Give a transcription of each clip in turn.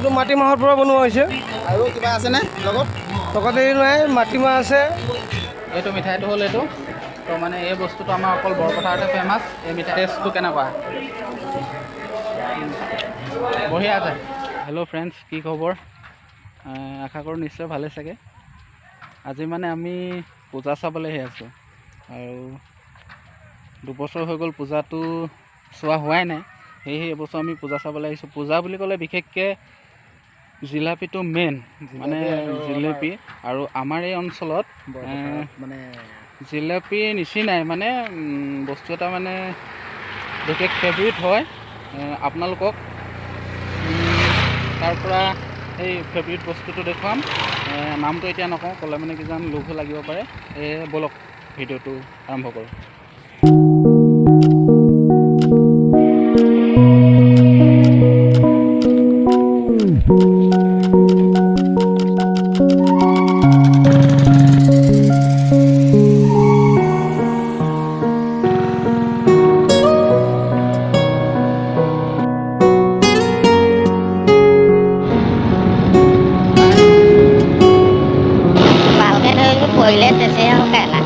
এইটো মাটিমাহৰ পৰা বনোৱা হৈছে। আৰু কিবা আছেনে লগত? লগত এই নাই, মাটিমাহ আছে। এইটো মিঠাইটো হ'ল এইটো। তো মানে এই বস্তুটো আমাৰ অকল বৰপথাৰতে ফেমাছ। এই মিঠাই টেষ্টটো কেনেকুৱা? বঢ়িয়া আছে। হেল্ল' ফ্ৰেণ্ডছ, কি খবৰ? আশা কৰোঁ নিশ্চয় ভালে চাগে। আজি মানে আমি পূজা চাবলৈহে আছোঁ আৰু 2 বছৰ হৈ গ'ল পূজাটো চোৱা হোৱাই নাই। সেয়েহে এইবছৰ আমি পূজা চাবলৈ আহিছোঁ। পূজা বুলি ক'লে বিশেষকৈ জিলাপিটো মেইন, মানে জিলেপি। আৰু আমাৰ এই অঞ্চলত মানে জিলাপিৰ নিচিনাই মানে বস্তু এটা মানে বিশেষ ফেভৰিট হয়। আপোনালোকক তাৰ পৰা সেই ফেভৰিট বস্তুটো দেখুৱাম। নামটো এতিয়া নকওঁ, ক'লে মানে কিজান লোভো লাগিব পাৰে। ব'লক ভিডিঅ'টো আৰম্ভ কৰোঁ। Toilet để xe không kẹt lại.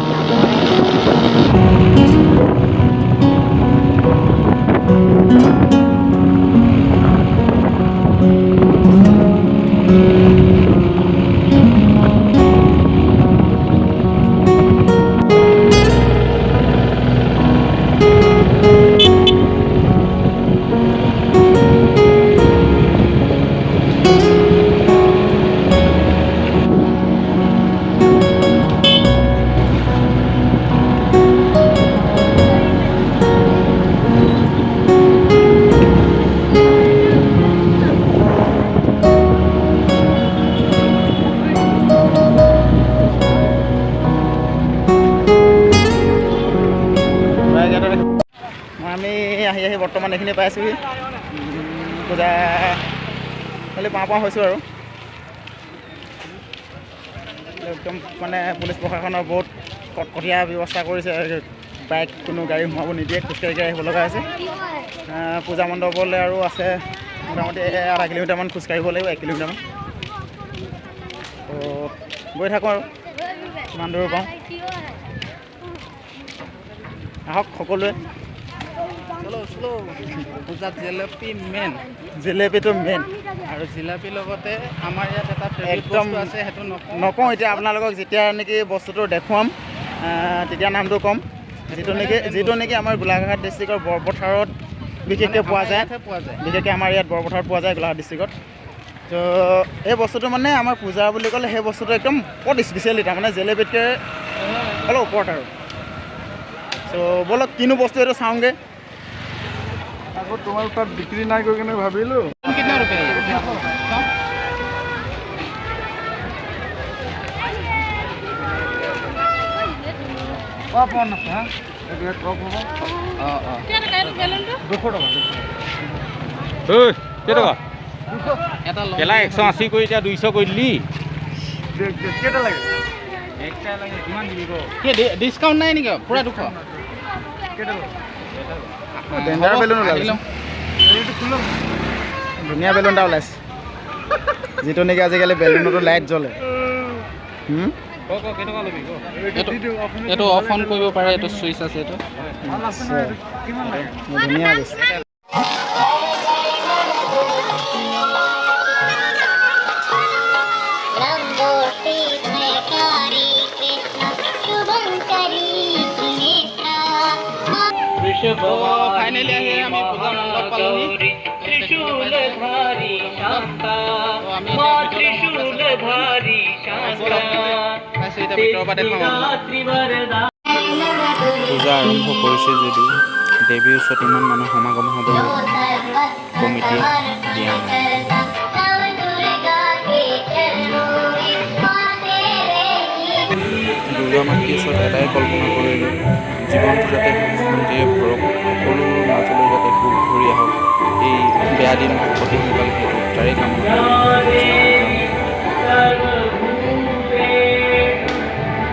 আমি আহি বৰ্তমান এইখিনি পাইছোঁহি। পূজা খালি পাওঁ হৈছোঁ আৰু একদম মানে পুলিচ প্ৰশাসনৰ বহুত কটকটীয়া ব্যৱস্থা কৰিছে। বাইক কোনো গাড়ী সোমাব নিদিয়ে, খোজকাঢ়ি আহিব লগা হৈছে। পূজা মণ্ডপলৈ আৰু আছে মোটামুটি 1/2 কিলোমিটাৰমান খোজকাঢ়িব লাগিব, 1 কিলোমিটাৰমান। তো গৈ থাকোঁ আৰু কিমান দূৰ পাওঁ। আহক সকলোৱে। পূজাত জিলাপি মেইন, জিলেপিটো মেইন। আৰু জিলাপিৰ লগতে আমাৰ ইয়াত এটা একদম বস্তু আছে, সেইটো নকওঁ এতিয়া আপোনালোকক। যেতিয়া নেকি বস্তুটো দেখুৱাম তেতিয়া নামটো ক'ম। যিটো নেকি আমাৰ গোলাঘাট ডিষ্ট্ৰিক্টৰ বৰপথাৰত বিশেষকৈ পোৱা যায়। বিশেষকৈ আমাৰ ইয়াত বৰপথাৰত পোৱা যায়, গোলাঘাট ডিষ্ট্ৰিক্টত। তো এই বস্তুটো মানে আমাৰ পূজা বুলি ক'লে সেই বস্তুটো একদম বহুত স্পেচিয়েল। এটা মানে জেলেপিতকৈ অলপ ওপৰত আৰু। চ' ব'লক কিনো বস্তু এইটো চাওঁগৈ। আকৌ তোমাৰ তাত বিক্ৰী নাই গৈ কিনে ভাবিলোঁ। कितना रुपये है? টপ ওৱান আছে হা, এইটো টপ হ'ব। কেইটকা? এটা কেলা 180 কৰি এতিয়া 200 কৰি দিলি। কেইটা লাগে? একটা লাগে কিমান দিব? কি ডিসকাউন্ট নাই নেকি? পুৰা 200। কেইটা লাগে? ডেঞ্জাৰ বেলুন ওলাইছে। ধুনীয়া বেলুন এটা ওলাইছে, যিটো নেকি আজিকালি বেলুনতো লাইট জ্বলে। কেইটকা ল'বি? এইটো অফ অন কৰিব পাৰে, এইটো সুইচ আছে। এইটো ধুনীয়া হৈছে। ফাইনেলি আহি আমি পূজা মণ্ডপ পালোহি। পূজা আৰম্ভ কৰিছে যদিও দেৱীৰ ওচৰত ইমান মানুহ সমাগম হ'ব কমিটিয়ে দিয়া নাই। দুৰ্গা মাতৃৰ ওচৰত এটাই কল্পনা কৰে যে জীৱনটো যাতে শান্তিৰে ভৰক, সকলোৰ মাজলৈ যাতে সুখ ঘূৰি আহক, এই বেয়া দিনবোৰ অতি সোনকালে শেষ হওক, তাৰে কামনা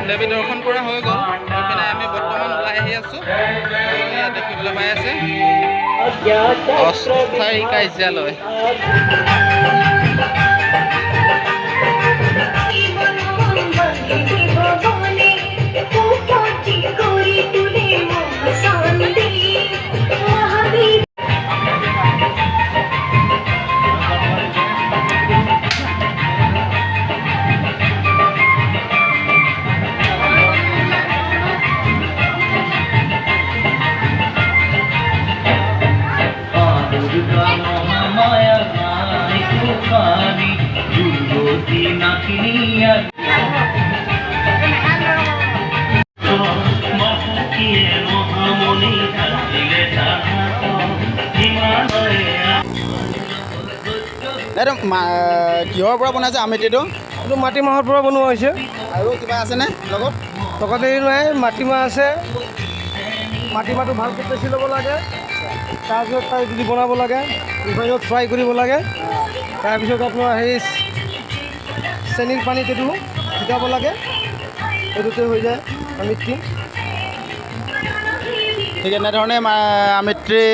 দেৱী দৰ্শন কৰা হৈ গ'ল। গৈ পিনে আমি বৰ্তমান ওলাই আহি আছোঁ। ইয়াত দেখিবলৈ পাই আছে অস্থায়ী কাৰ্যালয়। এইটো কিহৰ পৰা বনাইছে আমিতিটো? এইটো মাটিমাহৰ পৰা বনোৱা হৈছে। আৰু কিবা আছেনে লগত? লগতে এই নাই, মাটিমাহ আছে। মাটিমাহটো ভালকৈ পিচি ল'ব লাগে, তাৰপিছত তাই যদি বনাব লাগে ৰিফাইনত ফ্ৰাই কৰিব লাগে। তাৰপিছত আপোনাৰ সেই চেনিৰ পানীত এইটো সিজাব লাগে, এইটোতে হৈ যায় আমিত্ৰী। ঠিক এনেধৰণে আমিত্ৰী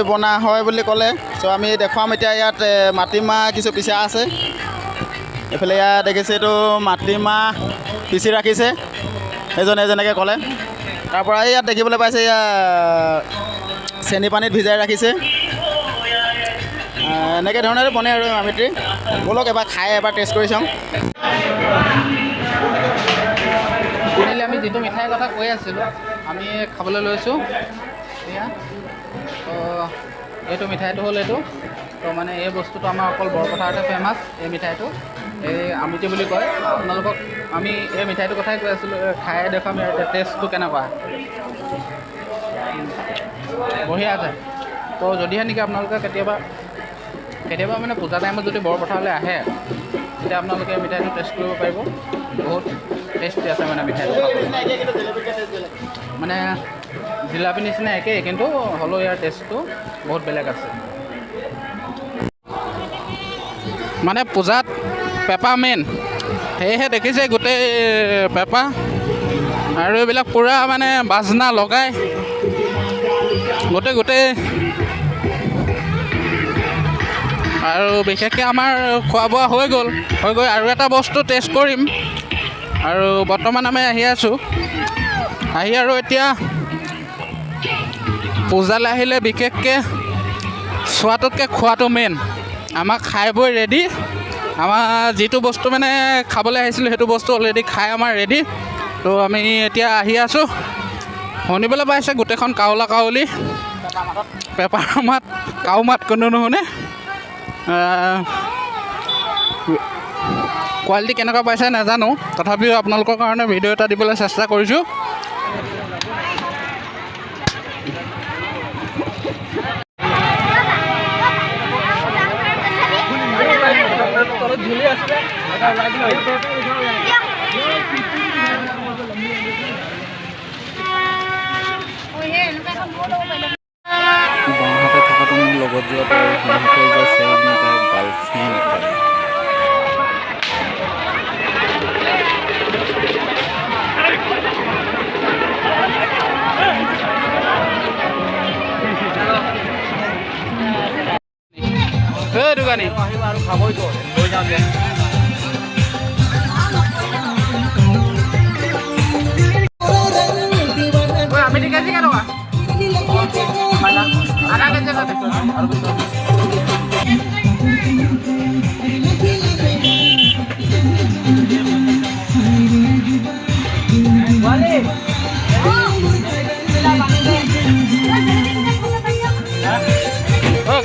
বনা হয় বুলি ক'লে। চ' আমি দেখুৱাম এতিয়া ইয়াত মাটিমাহ কিছু পিছা আছে। এইফালে ইয়াত দেখিছে এইটো মাটিমাহ পিচি ৰাখিছে এজনে যেনেকৈ ক'লে। তাৰপৰা ইয়াত দেখিবলৈ পাইছে ইয়াত চেনি পানীত ভিজাই ৰাখিছে। এনেকৈ ধৰণে বনে আৰু আমিত্ৰী। ব'লক এবাৰ খাই এবাৰ টেষ্ট কৰি চাওঁ। ফাইনেলি আমি যিটো মিঠাইৰ কথা কৈ আছিলোঁ আমি খাবলৈ লৈছোঁ। এয়া তো এইটো মিঠাইটো হ'ল এইটো। তো মানে এই বস্তুটো আমাৰ অকল বৰপথাৰতে ফেমাছ। এই মিঠাইটো এই আমিতি বুলি কয়। আপোনালোকক আমি এই মিঠাইটোৰ কথাই কৈ আছিলোঁ, খাই দেখুৱাম ইয়াৰ টেষ্টটো কেনেকুৱা। বঢ়িয়া যায়। তো যদিহে নেকি আপোনালোকে কেতিয়াবা মানে পূজা টাইমত যদি বৰপথাৰলৈ আহে তেতিয়া আপোনালোকে মিঠাইটো টেষ্ট কৰিব পাৰিব। বহুত টেষ্টি আছে মানে মিঠাইটো মানে জিলাপি নিচিনা একেই, কিন্তু হ'লেও ইয়াৰ টেষ্টটো বহুত বেলেগ আছে। মানে পূজাত পেঁপা মেইন, সেয়েহে দেখিছে গোটেই পেঁপা আৰু এইবিলাক পূৰা মানে বাজনা লগাই গোটেই আৰু বিশেষকৈ আমাৰ খোৱা বোৱা হৈ গ'ল আৰু এটা বস্তু টেষ্ট কৰিম। আৰু বৰ্তমান আমি আহি আছোঁ আৰু এতিয়া পূজালৈ আহিলে বিশেষকৈ চোৱাটোতকৈ খোৱাটো মেইন। আমাক খাই বৈ ৰেডি, আমাৰ যিটো বস্তু মানে খাবলৈ আহিছিলোঁ সেইটো বস্তু অলৰেডি খাই আমাৰ ৰেডি। তো আমি এতিয়া আহি আছোঁ। শুনিবলৈ পাইছে গোটেইখন কাউলা কাউলি, পেঁপাৰ মাত কাউ মাত কোনো নুশুনে। কোৱালিটি কেনেকুৱা পাইছে নাজানো, তথাপিও আপোনালোকৰ কাৰণে ভিডিঅ' এটা দিবলৈ চেষ্টা কৰিছোঁ। বাওঁহাতে থকাটো মোৰ লগত যোৱাটো সিহঁতে যে চেইন তাৰ গাৰ্লফ্ৰেণ্ড হয়। দোকানী আমি ঠিক আছে কেন আধা কেজি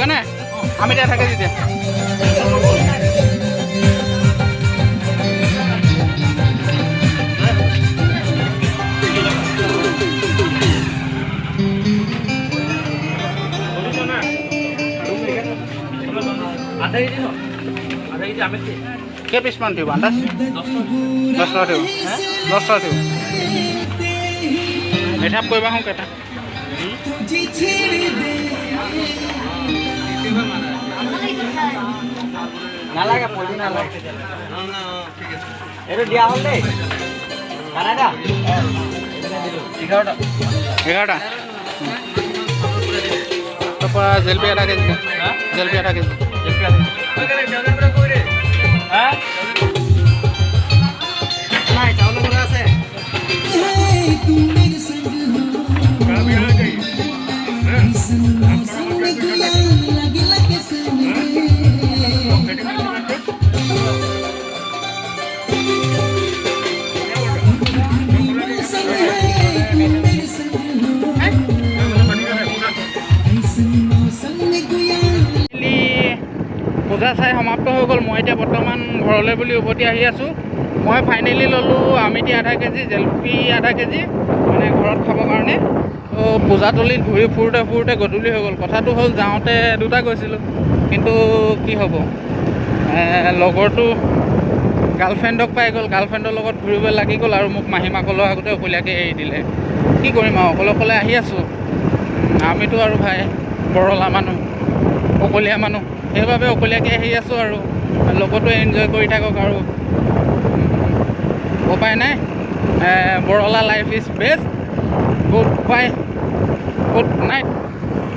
কেনে আমি এতিয়া থাকে যেতিয়া के पिस मान थियो भन्दा 10 टा थियो 10 टा थियो एठाप कइबा हौ केटा नालागे पलि नालागे एरो दिया हल दे कानाडा 11टा तपा जलपी आटा के जलपी आटा के নাই চাউল গুঁড়া আছে পূজা চাই সমাপ্ত হৈ গ'ল। মই এতিয়া বৰ্তমান ঘৰলৈ বুলি উভতি আহি আছোঁ। মই ফাইনেলি ল'লোঁ আমিতি আধা কেজি, জেলেপি আধা কেজি, মানে ঘৰত খাবৰ কাৰণে। ত' পূজাতলিত ঘূৰি ফুৰোঁতে গধূলি হৈ গ'ল। কথাটো হ'ল যাওঁতে 2টা গৈছিলোঁ, কিন্তু কি হ'ব, লগৰটো গাৰ্লফ্ৰেণ্ডক পাই গ'ল, গাৰ্লফ্ৰেণ্ডৰ লগত ঘূৰিব লাগি গ'ল আৰু মোক মাহীমাকলৈ আগতে অকলীয়াকৈ এৰি দিলে। কি কৰিম আৰু, অকলে আহি আছোঁ। আমিতো আৰু ভাই বৰলা মানুহ, অকলীয়া মানুহ, সেইবাবে অকলীয়াকৈ আহি আছোঁ আৰু লগতো এনজয় কৰি থাকক আৰু উপায় নাই। বৰলা life is best. Good bye, good night.